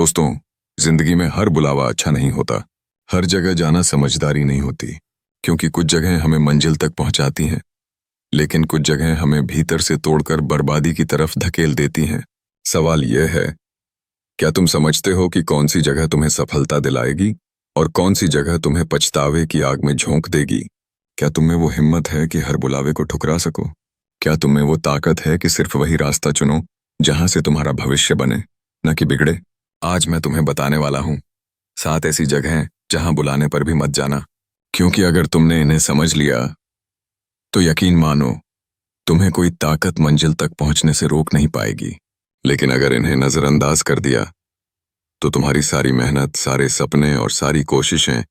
दोस्तों, जिंदगी में हर बुलावा अच्छा नहीं होता। हर जगह जाना समझदारी नहीं होती, क्योंकि कुछ जगह हमें मंजिल तक पहुंचाती हैं, लेकिन कुछ जगह हमें भीतर से तोड़कर बर्बादी की तरफ धकेल देती हैं। सवाल यह है, क्या तुम समझते हो कि कौन सी जगह तुम्हें सफलता दिलाएगी और कौन सी जगह तुम्हें पछतावे की आग में झोंक देगी? क्या तुम में वो हिम्मत है कि हर बुलावे को ठुकरा सको? क्या तुम में वो ताकत है कि सिर्फ वही रास्ता चुनो जहां से तुम्हारा भविष्य बने, न कि बिगड़े? आज मैं तुम्हें बताने वाला हूं 7 ऐसी जगहें जहां बुलाने पर भी मत जाना, क्योंकि अगर तुमने इन्हें समझ लिया तो यकीन मानो तुम्हें कोई ताकत मंजिल तक पहुंचने से रोक नहीं पाएगी। लेकिन अगर इन्हें नजरअंदाज कर दिया तो तुम्हारी सारी मेहनत, सारे सपने और सारी कोशिशें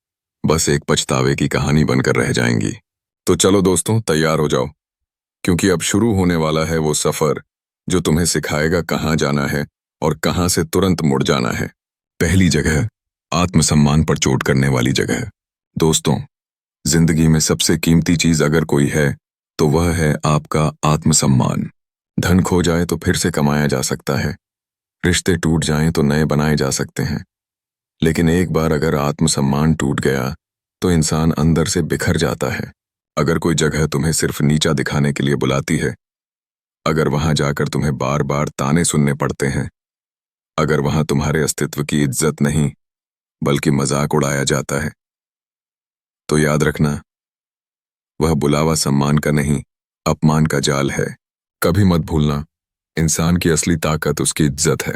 बस एक पछतावे की कहानी बनकर रह जाएंगी। तो चलो दोस्तों, तैयार हो जाओ, क्योंकि अब शुरू होने वाला है वो सफर जो तुम्हें सिखाएगा कहाँ जाना है और कहां से तुरंत मुड़ जाना है। पहली जगह, आत्मसम्मान पर चोट करने वाली जगह। दोस्तों, जिंदगी में सबसे कीमती चीज अगर कोई है तो वह है आपका आत्मसम्मान। धन खो जाए तो फिर से कमाया जा सकता है, रिश्ते टूट जाएं तो नए बनाए जा सकते हैं, लेकिन एक बार अगर आत्मसम्मान टूट गया तो इंसान अंदर से बिखर जाता है। अगर कोई जगह तुम्हें सिर्फ नीचा दिखाने के लिए बुलाती है, अगर वहां जाकर तुम्हें बार बार ताने सुनने पड़ते हैं, अगर वहां तुम्हारे अस्तित्व की इज्जत नहीं बल्कि मजाक उड़ाया जाता है, तो याद रखना, वह बुलावा सम्मान का नहीं, अपमान का जाल है। कभी मत भूलना, इंसान की असली ताकत उसकी इज्जत है।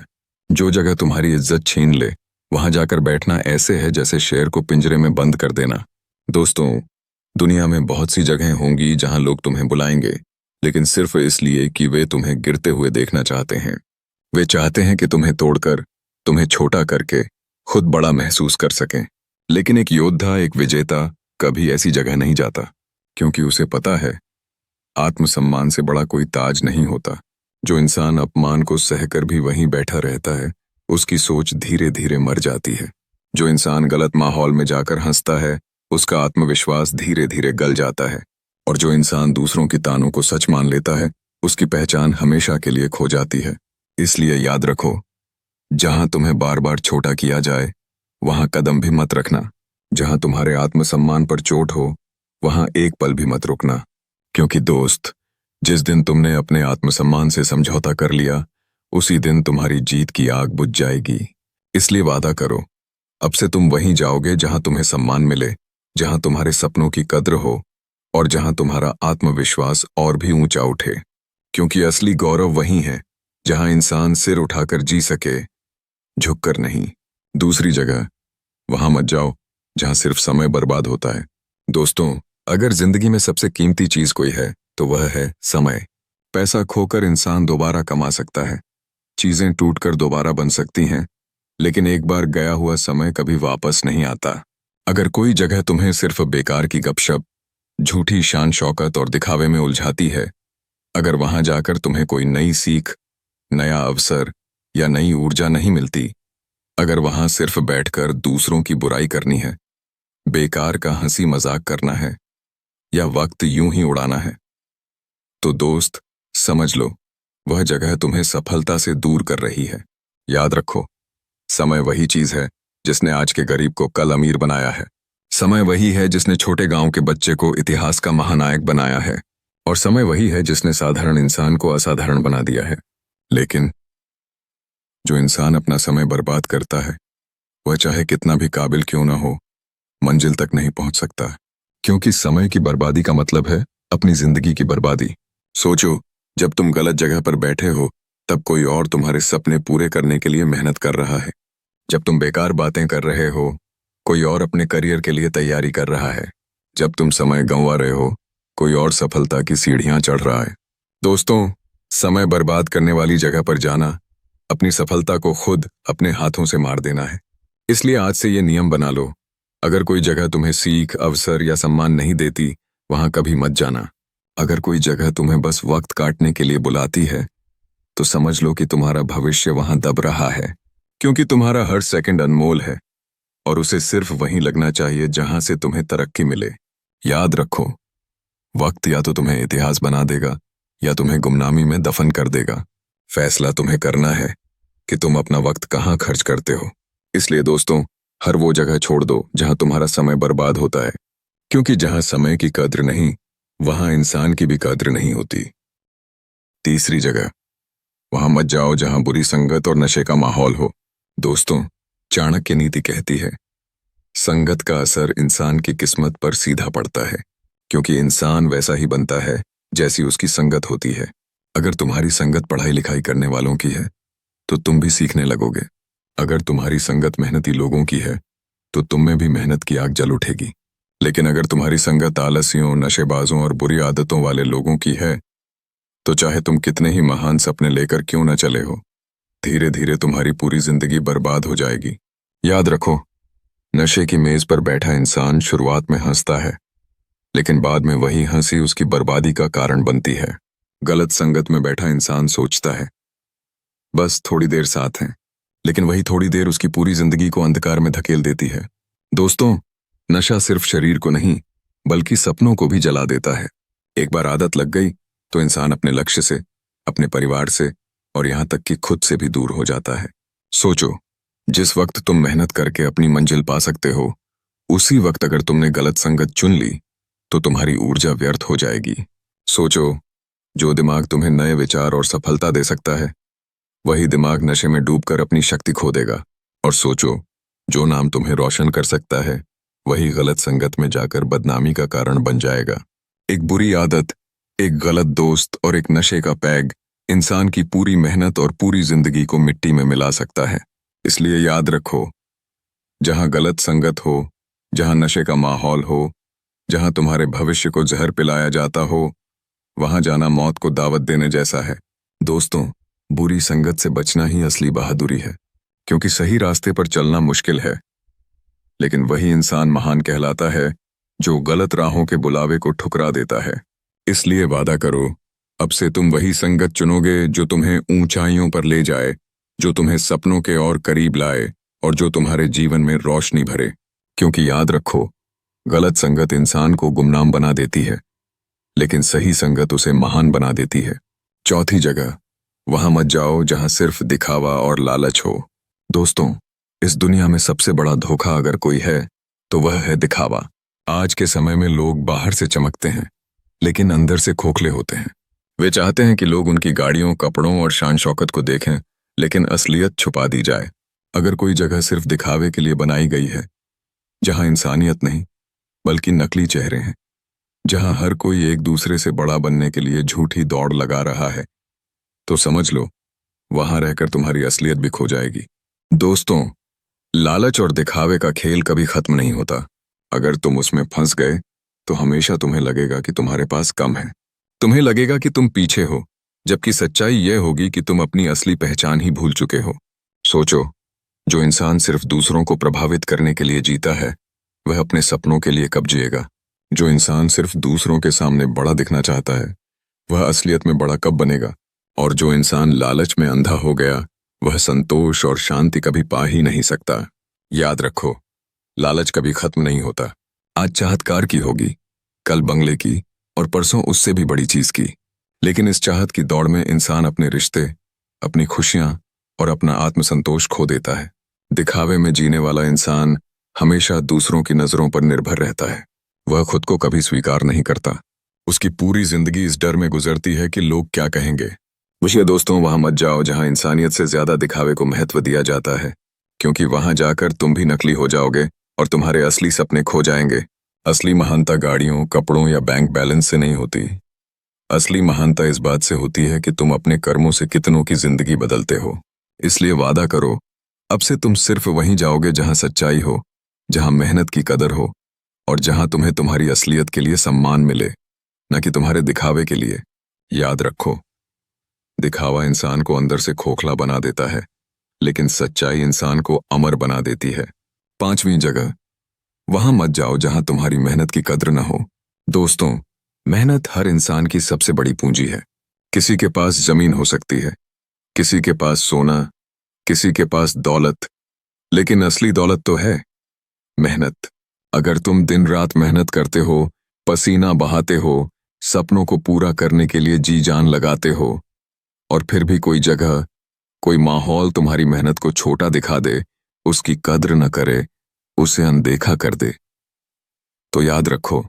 जो जगह तुम्हारी इज्जत छीन ले, वहां जाकर बैठना ऐसे है जैसे शेर को पिंजरे में बंद कर देना। दोस्तों, दुनिया में बहुत सी जगहें होंगी जहां लोग तुम्हें बुलाएंगे, लेकिन सिर्फ इसलिए कि वे तुम्हें गिरते हुए देखना चाहते हैं। वे चाहते हैं कि तुम्हें तोड़कर, तुम्हें छोटा करके खुद बड़ा महसूस कर सकें। लेकिन एक योद्धा, एक विजेता कभी ऐसी जगह नहीं जाता, क्योंकि उसे पता है आत्मसम्मान से बड़ा कोई ताज नहीं होता। जो इंसान अपमान को सहकर भी वहीं बैठा रहता है, उसकी सोच धीरे धीरे मर जाती है। जो इंसान गलत माहौल में जाकर हंसता है, उसका आत्मविश्वास धीरे धीरे गल जाता है। और जो इंसान दूसरों की तानों को सच मान लेता है, उसकी पहचान हमेशा के लिए खो जाती है। इसलिए याद रखो, जहां तुम्हें बार बार छोटा किया जाए, वहां कदम भी मत रखना। जहां तुम्हारे आत्मसम्मान पर चोट हो, वहां एक पल भी मत रुकना। क्योंकि दोस्त, जिस दिन तुमने अपने आत्मसम्मान से समझौता कर लिया, उसी दिन तुम्हारी जीत की आग बुझ जाएगी। इसलिए वादा करो, अब से तुम वहीं जाओगे जहां तुम्हें सम्मान मिले, जहां तुम्हारे सपनों की कद्र हो और जहां तुम्हारा आत्मविश्वास और भी ऊंचा उठे। क्योंकि असली गौरव वहीं है जहां इंसान सिर उठाकर जी सके, झुककर नहीं। दूसरी जगह, वहां मत जाओ जहां सिर्फ समय बर्बाद होता है। दोस्तों, अगर जिंदगी में सबसे कीमती चीज कोई है तो वह है समय। पैसा खोकर इंसान दोबारा कमा सकता है, चीजें टूटकर दोबारा बन सकती हैं, लेकिन एक बार गया हुआ समय कभी वापस नहीं आता। अगर कोई जगह तुम्हें सिर्फ बेकार की गपशप, झूठी शान शौकत और दिखावे में उलझाती है, अगर वहां जाकर तुम्हें कोई नई सीख, नया अवसर या नई ऊर्जा नहीं मिलती, अगर वहां सिर्फ बैठकर दूसरों की बुराई करनी है, बेकार का हंसी मजाक करना है या वक्त यूं ही उड़ाना है, तो दोस्त समझ लो, वह जगह तुम्हें सफलता से दूर कर रही है। याद रखो, समय वही चीज है जिसने आज के गरीब को कल अमीर बनाया है। समय वही है जिसने छोटे गांव के बच्चे को इतिहास का महानायक बनाया है। और समय वही है जिसने साधारण इंसान को असाधारण बना दिया है। लेकिन जो इंसान अपना समय बर्बाद करता है, वह चाहे कितना भी काबिल क्यों ना हो, मंजिल तक नहीं पहुंच सकता। क्योंकि समय की बर्बादी का मतलब है अपनी जिंदगी की बर्बादी। सोचो, जब तुम गलत जगह पर बैठे हो, तब कोई और तुम्हारे सपने पूरे करने के लिए मेहनत कर रहा है। जब तुम बेकार बातें कर रहे हो, कोई और अपने करियर के लिए तैयारी कर रहा है। जब तुम समय गंवा रहे हो, कोई और सफलता की सीढ़ियां चढ़ रहा है। दोस्तों, समय बर्बाद करने वाली जगह पर जाना, अपनी सफलता को खुद अपने हाथों से मार देना है। इसलिए आज से ये नियम बना लो, अगर कोई जगह तुम्हें सीख, अवसर या सम्मान नहीं देती, वहां कभी मत जाना। अगर कोई जगह तुम्हें बस वक्त काटने के लिए बुलाती है, तो समझ लो कि तुम्हारा भविष्य वहां दब रहा है। क्योंकि तुम्हारा हर सेकंड अनमोल है और उसे सिर्फ वहीं लगना चाहिए जहां से तुम्हें तरक्की मिले। याद रखो, वक्त या तो तुम्हें इतिहास बना देगा या तुम्हें गुमनामी में दफन कर देगा। फैसला तुम्हें करना है कि तुम अपना वक्त कहाँ खर्च करते हो। इसलिए दोस्तों, हर वो जगह छोड़ दो जहां तुम्हारा समय बर्बाद होता है, क्योंकि जहां समय की कद्र नहीं, वहां इंसान की भी कद्र नहीं होती। तीसरी जगह, वहां मत जाओ जहां बुरी संगत और नशे का माहौल हो। दोस्तों, चाणक्य नीति कहती है, संगत का असर इंसान की किस्मत पर सीधा पड़ता है, क्योंकि इंसान वैसा ही बनता है जैसी उसकी संगत होती है। अगर तुम्हारी संगत पढ़ाई लिखाई करने वालों की है तो तुम भी सीखने लगोगे। अगर तुम्हारी संगत मेहनती लोगों की है तो तुम में भी मेहनत की आग जल उठेगी। लेकिन अगर तुम्हारी संगत आलसियों, नशेबाजों और बुरी आदतों वाले लोगों की है तो चाहे तुम कितने ही महान सपने लेकर क्यों न चले हो, धीरे धीरे तुम्हारी पूरी जिंदगी बर्बाद हो जाएगी। याद रखो, नशे की मेज पर बैठा इंसान शुरुआत में हंसता है, लेकिन बाद में वही हंसी उसकी बर्बादी का कारण बनती है। गलत संगत में बैठा इंसान सोचता है बस थोड़ी देर साथ हैं, लेकिन वही थोड़ी देर उसकी पूरी जिंदगी को अंधकार में धकेल देती है। दोस्तों, नशा सिर्फ शरीर को नहीं बल्कि सपनों को भी जला देता है। एक बार आदत लग गई तो इंसान अपने लक्ष्य से, अपने परिवार से और यहां तक कि खुद से भी दूर हो जाता है। सोचो, जिस वक्त तुम मेहनत करके अपनी मंजिल पा सकते हो, उसी वक्त अगर तुमने गलत संगत चुन ली तो तुम्हारी ऊर्जा व्यर्थ हो जाएगी। सोचो, जो दिमाग तुम्हें नए विचार और सफलता दे सकता है, वही दिमाग नशे में डूबकर अपनी शक्ति खो देगा। और सोचो, जो नाम तुम्हें रोशन कर सकता है, वही गलत संगत में जाकर बदनामी का कारण बन जाएगा। एक बुरी आदत, एक गलत दोस्त और एक नशे का पैग इंसान की पूरी मेहनत और पूरी जिंदगी को मिट्टी में मिला सकता है। इसलिए याद रखो, जहां गलत संगत हो, जहां नशे का माहौल हो, जहां तुम्हारे भविष्य को जहर पिलाया जाता हो, वहां जाना मौत को दावत देने जैसा है। दोस्तों, बुरी संगत से बचना ही असली बहादुरी है, क्योंकि सही रास्ते पर चलना मुश्किल है, लेकिन वही इंसान महान कहलाता है जो गलत राहों के बुलावे को ठुकरा देता है। इसलिए वादा करो, अब से तुम वही संगत चुनोगे जो तुम्हें ऊंचाइयों पर ले जाए, जो तुम्हें सपनों के और करीब लाए और जो तुम्हारे जीवन में रोशनी भरे। क्योंकि याद रखो, गलत संगत इंसान को गुमनाम बना देती है, लेकिन सही संगत उसे महान बना देती है। चौथी जगह, वहां मत जाओ जहां सिर्फ दिखावा और लालच हो। दोस्तों, इस दुनिया में सबसे बड़ा धोखा अगर कोई है तो वह है दिखावा। आज के समय में लोग बाहर से चमकते हैं, लेकिन अंदर से खोखले होते हैं। वे चाहते हैं कि लोग उनकी गाड़ियों, कपड़ों और शान शौकत को देखें, लेकिन असलियत छुपा दी जाए। अगर कोई जगह सिर्फ दिखावे के लिए बनाई गई है, जहां इंसानियत नहीं बल्कि नकली चेहरे हैं, जहां हर कोई एक दूसरे से बड़ा बनने के लिए झूठी दौड़ लगा रहा है, तो समझ लो, वहां रहकर तुम्हारी असलियत भी खो जाएगी। दोस्तों, लालच और दिखावे का खेल कभी खत्म नहीं होता। अगर तुम उसमें फंस गए तो हमेशा तुम्हें लगेगा कि तुम्हारे पास कम है। तुम्हें लगेगा कि तुम पीछे हो, जबकि सच्चाई यह होगी कि तुम अपनी असली पहचान ही भूल चुके हो। सोचो, जो इंसान सिर्फ दूसरों को प्रभावित करने के लिए जीता है, वह अपने सपनों के लिए कब जिएगा? जो इंसान सिर्फ दूसरों के सामने बड़ा दिखना चाहता है, वह असलियत में बड़ा कब बनेगा? और जो इंसान लालच में अंधा हो गया, वह संतोष और शांति कभी पा ही नहीं सकता। याद रखो, लालच कभी खत्म नहीं होता। आज चाहत कार की होगी, कल बंगले की और परसों उससे भी बड़ी चीज की। लेकिन इस चाहत की दौड़ में इंसान अपने रिश्ते, अपनी खुशियां और अपना आत्मसंतोष खो देता है। दिखावे में जीने वाला इंसान हमेशा दूसरों की नजरों पर निर्भर रहता है। वह खुद को कभी स्वीकार नहीं करता। उसकी पूरी जिंदगी इस डर में गुजरती है कि लोग क्या कहेंगे। मुझे दोस्तों, वहां मत जाओ जहां इंसानियत से ज्यादा दिखावे को महत्व दिया जाता है, क्योंकि वहां जाकर तुम भी नकली हो जाओगे और तुम्हारे असली सपने खो जाएंगे। असली महानता गाड़ियों, कपड़ों या बैंक बैलेंस से नहीं होती। असली महानता इस बात से होती है कि तुम अपने कर्मों से कितनों की जिंदगी बदलते हो। इसलिए वादा करो, अब से तुम सिर्फ वहीं जाओगे जहां सच्चाई हो, जहां मेहनत की कदर हो और जहां तुम्हें तुम्हारी असलियत के लिए सम्मान मिले, न कि तुम्हारे दिखावे के लिए। याद रखो, दिखावा इंसान को अंदर से खोखला बना देता है, लेकिन सच्चाई इंसान को अमर बना देती है। पांचवीं जगह, वहां मत जाओ जहां तुम्हारी मेहनत की कद्र न हो। दोस्तों, मेहनत हर इंसान की सबसे बड़ी पूंजी है। किसी के पास जमीन हो सकती है, किसी के पास सोना, किसी के पास दौलत, लेकिन असली दौलत तो है मेहनत। अगर तुम दिन रात मेहनत करते हो, पसीना बहाते हो, सपनों को पूरा करने के लिए जी जान लगाते हो, और फिर भी कोई जगह, कोई माहौल तुम्हारी मेहनत को छोटा दिखा दे, उसकी कद्र न करे, उसे अनदेखा कर दे, तो याद रखो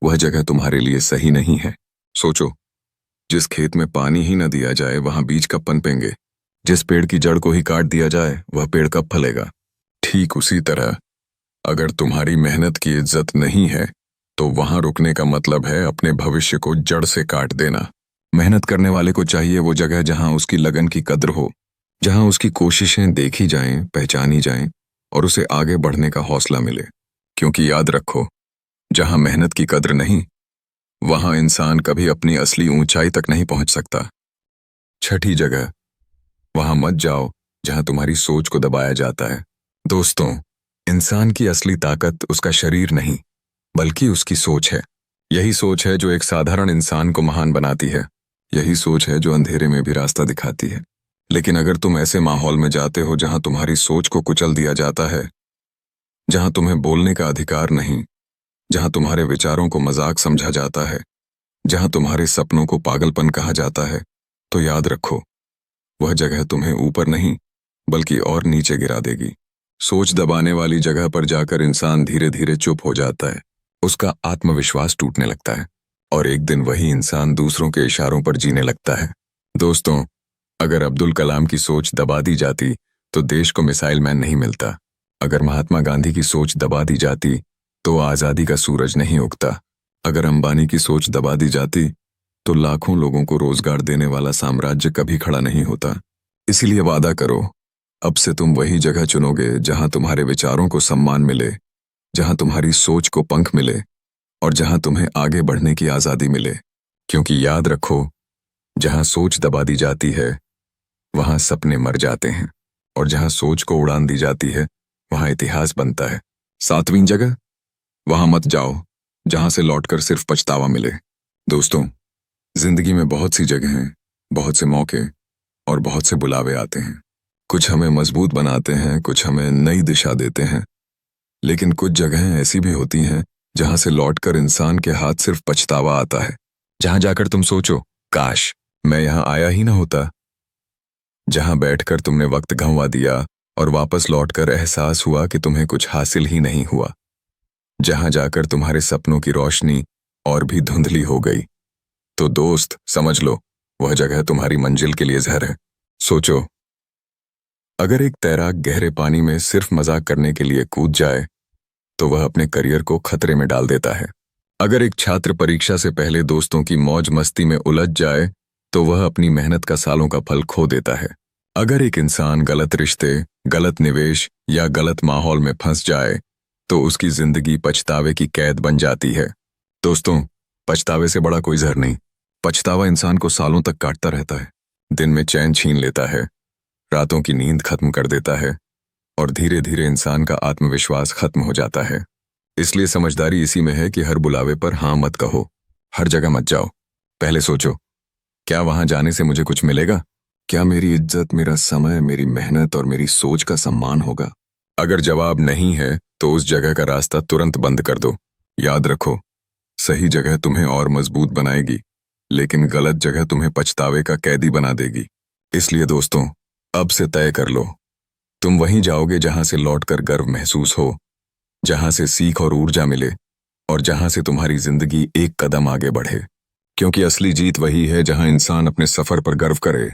वह जगह तुम्हारे लिए सही नहीं है। सोचो, जिस खेत में पानी ही न दिया जाए वहां बीज कब पनपेंगे? जिस पेड़ की जड़ को ही काट दिया जाए वह पेड़ कब फलेगा? ठीक उसी तरह अगर तुम्हारी मेहनत की इज्जत नहीं है तो वहां रुकने का मतलब है अपने भविष्य को जड़ से काट देना। मेहनत करने वाले को चाहिए वो जगह जहां उसकी लगन की कद्र हो, जहां उसकी कोशिशें देखी जाएं, पहचानी जाएं और उसे आगे बढ़ने का हौसला मिले। क्योंकि याद रखो, जहां मेहनत की कद्र नहीं, वहां इंसान कभी अपनी असली ऊंचाई तक नहीं पहुंच सकता। छठी जगह, वहां मत जाओ जहां तुम्हारी सोच को दबाया जाता है। दोस्तों, इंसान की असली ताकत उसका शरीर नहीं बल्कि उसकी सोच है। यही सोच है जो एक साधारण इंसान को महान बनाती है। यही सोच है जो अंधेरे में भी रास्ता दिखाती है। लेकिन अगर तुम ऐसे माहौल में जाते हो जहां तुम्हारी सोच को कुचल दिया जाता है, जहां तुम्हें बोलने का अधिकार नहीं, जहां तुम्हारे विचारों को मजाक समझा जाता है, जहां तुम्हारे सपनों को पागलपन कहा जाता है, तो याद रखो वह जगह तुम्हें ऊपर नहीं बल्कि और नीचे गिरा देगी। सोच दबाने वाली जगह पर जाकर इंसान धीरे धीरे चुप हो जाता है, उसका आत्मविश्वास टूटने लगता है और एक दिन वही इंसान दूसरों के इशारों पर जीने लगता है। दोस्तों, अगर अब्दुल कलाम की सोच दबा दी जाती तो देश को मिसाइल मैन नहीं मिलता। अगर महात्मा गांधी की सोच दबा दी जाती तो आजादी का सूरज नहीं उगता। अगर अंबानी की सोच दबा दी जाती तो लाखों लोगों को रोजगार देने वाला साम्राज्य कभी खड़ा नहीं होता। इसीलिए वादा करो, अब से तुम वही जगह चुनोगे जहां तुम्हारे विचारों को सम्मान मिले, जहां तुम्हारी सोच को पंख मिले और जहां तुम्हें आगे बढ़ने की आजादी मिले। क्योंकि याद रखो, जहां सोच दबा दी जाती है वहां सपने मर जाते हैं और जहां सोच को उड़ान दी जाती है वहां इतिहास बनता है। सातवीं जगह, वहां मत जाओ जहां से लौटकर सिर्फ पछतावा मिले। दोस्तों, जिंदगी में बहुत सी जगहें, बहुत से मौके और बहुत से बुलावे आते हैं। कुछ हमें मजबूत बनाते हैं, कुछ हमें नई दिशा देते हैं, लेकिन कुछ जगहें ऐसी भी होती हैं जहां से लौटकर इंसान के हाथ सिर्फ पछतावा आता है। जहां जाकर तुम सोचो, काश मैं यहां आया ही ना होता। जहां बैठकर तुमने वक्त गंवा दिया और वापस लौटकर एहसास हुआ कि तुम्हें कुछ हासिल ही नहीं हुआ। जहां जाकर तुम्हारे सपनों की रोशनी और भी धुंधली हो गई। तो दोस्त, समझ लो, वह जगह तुम्हारी मंजिल के लिए जहर है। सोचो, अगर एक तैराक गहरे पानी में सिर्फ मजाक करने के लिए कूद जाए तो वह अपने करियर को खतरे में डाल देता है। अगर एक छात्र परीक्षा से पहले दोस्तों की मौज मस्ती में उलझ जाए तो वह अपनी मेहनत का सालों का फल खो देता है। अगर एक इंसान गलत रिश्ते, गलत निवेश या गलत माहौल में फंस जाए तो उसकी जिंदगी पछतावे की कैद बन जाती है। दोस्तों, पछतावे से बड़ा कोई जहर नहीं। पछतावा इंसान को सालों तक काटता रहता है, दिन में चैन छीन लेता है, रातों की नींद खत्म कर देता है और धीरे धीरे इंसान का आत्मविश्वास खत्म हो जाता है। इसलिए समझदारी इसी में है कि हर बुलावे पर हाँ मत कहो, हर जगह मत जाओ। पहले सोचो, क्या वहां जाने से मुझे कुछ मिलेगा? क्या मेरी इज्जत, मेरा समय, मेरी मेहनत और मेरी सोच का सम्मान होगा? अगर जवाब नहीं है तो उस जगह का रास्ता तुरंत बंद कर दो। याद रखो, सही जगह तुम्हें और मजबूत बनाएगी, लेकिन गलत जगह तुम्हें पछतावे का कैदी बना देगी। इसलिए दोस्तों, अब से तय कर लो, तुम वहीं जाओगे जहां से लौटकर गर्व महसूस हो, जहां से सीख और ऊर्जा मिले और जहां से तुम्हारी जिंदगी एक कदम आगे बढ़े। क्योंकि असली जीत वही है जहां इंसान अपने सफर पर गर्व करे,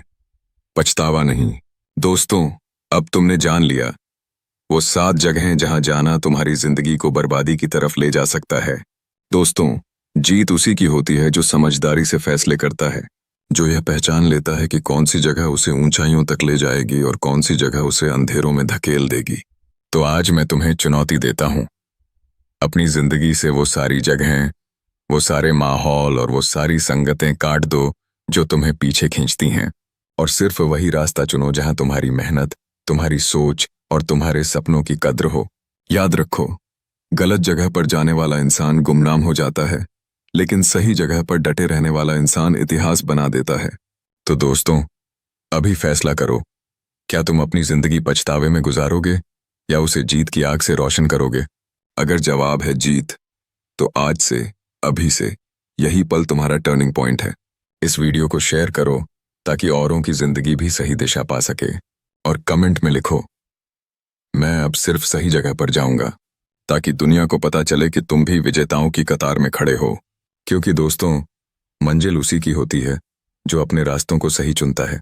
पछतावा नहीं। दोस्तों, अब तुमने जान लिया वो 7 जगहें जहां जाना तुम्हारी जिंदगी को बर्बादी की तरफ ले जा सकता है। दोस्तों, जीत उसी की होती है जो समझदारी से फैसले करता है, जो यह पहचान लेता है कि कौन सी जगह उसे ऊंचाइयों तक ले जाएगी और कौन सी जगह उसे अंधेरों में धकेल देगी। तो आज मैं तुम्हें चुनौती देता हूं, अपनी जिंदगी से वो सारी जगहें, वो सारे माहौल और वो सारी संगतें काट दो जो तुम्हें पीछे खींचती हैं और सिर्फ वही रास्ता चुनो जहां तुम्हारी मेहनत, तुम्हारी सोच और तुम्हारे सपनों की कद्र हो। याद रखो, गलत जगह पर जाने वाला इंसान गुमनाम हो जाता है, लेकिन सही जगह पर डटे रहने वाला इंसान इतिहास बना देता है। तो दोस्तों, अभी फैसला करो, क्या तुम अपनी जिंदगी पछतावे में गुजारोगे या उसे जीत की आग से रोशन करोगे? अगर जवाब है जीत, तो आज से, अभी से, यही पल तुम्हारा टर्निंग पॉइंट है। इस वीडियो को शेयर करो ताकि औरों की जिंदगी भी सही दिशा पा सके। और कमेंट में लिखो, मैं अब सिर्फ सही जगह पर जाऊंगा, ताकि दुनिया को पता चले कि तुम भी विजेताओं की कतार में खड़े हो। क्योंकि दोस्तों, मंजिल उसी की होती है जो अपने रास्तों को सही चुनता है।